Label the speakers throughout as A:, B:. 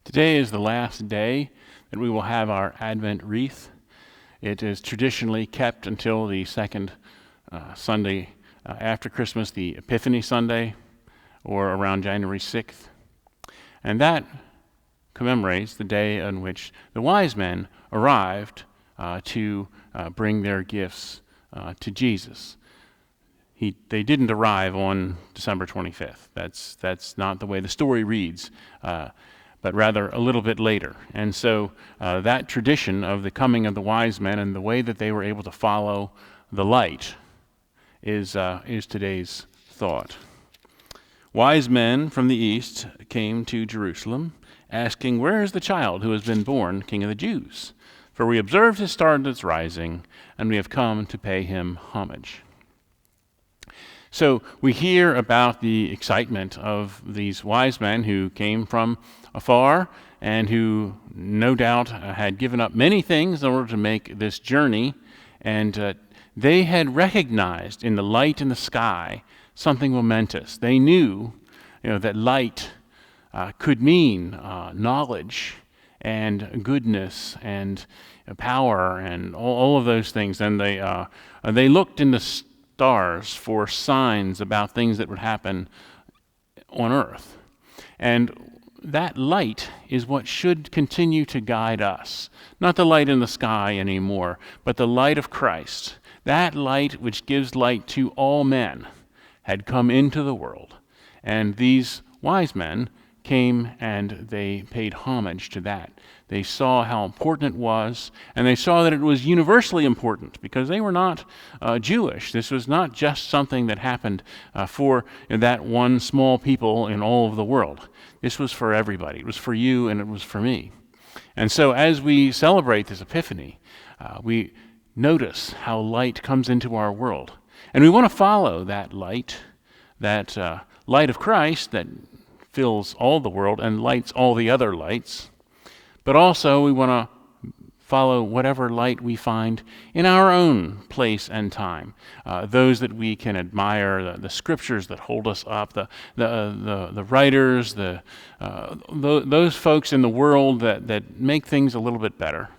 A: Today is the last day that we will have our Advent wreath. It is traditionally kept until the second Sunday after Christmas, the Epiphany Sunday, or around January 6th. And that commemorates the day on which the wise men arrived to bring their gifts to Jesus. They didn't arrive on December 25th. That's not the way the story reads, but rather a little bit later. And so that tradition of the coming of the wise men and the way that they were able to follow the light is today's thought. Wise men from the east came to Jerusalem, asking, "Where is the child who has been born King of the Jews? For we observed his star at its rising, and we have come to pay him homage." So we hear about the excitement of these wise men who came from afar and who no doubt had given up many things in order to make this journey, and they had recognized in the light in the sky something momentous. They knew, that light could mean knowledge and goodness and power and all of those things. And they looked in the stars for signs about things that would happen on earth. And that light is what should continue to guide us. Not the light in the sky anymore, but the light of Christ. That light which gives light to all men had come into the world. And these wise men came and they paid homage to that. They saw how important it was, and they saw that it was universally important because they were not Jewish. This was not just something that happened for that one small people in all of the world. This was for everybody. It was for you and it was for me. And so as we celebrate this Epiphany, we notice how light comes into our world. And we want to follow that light of Christ that fills all the world and lights all the other lights. But also we want to follow whatever light we find in our own place and time. Those that we can admire, the scriptures that hold us up, the writers, those folks in the world that make things a little bit better.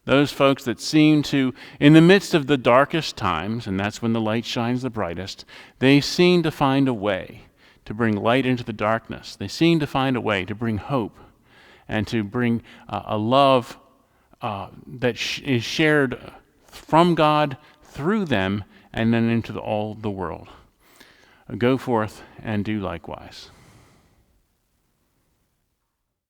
A: Those folks that seem to, in the midst of the darkest times, and that's when the light shines the brightest, they seem to find a way to bring light into the darkness. They seem to find a way to bring hope and to bring a love that is shared from God through them and then into all the world. Go forth and do likewise.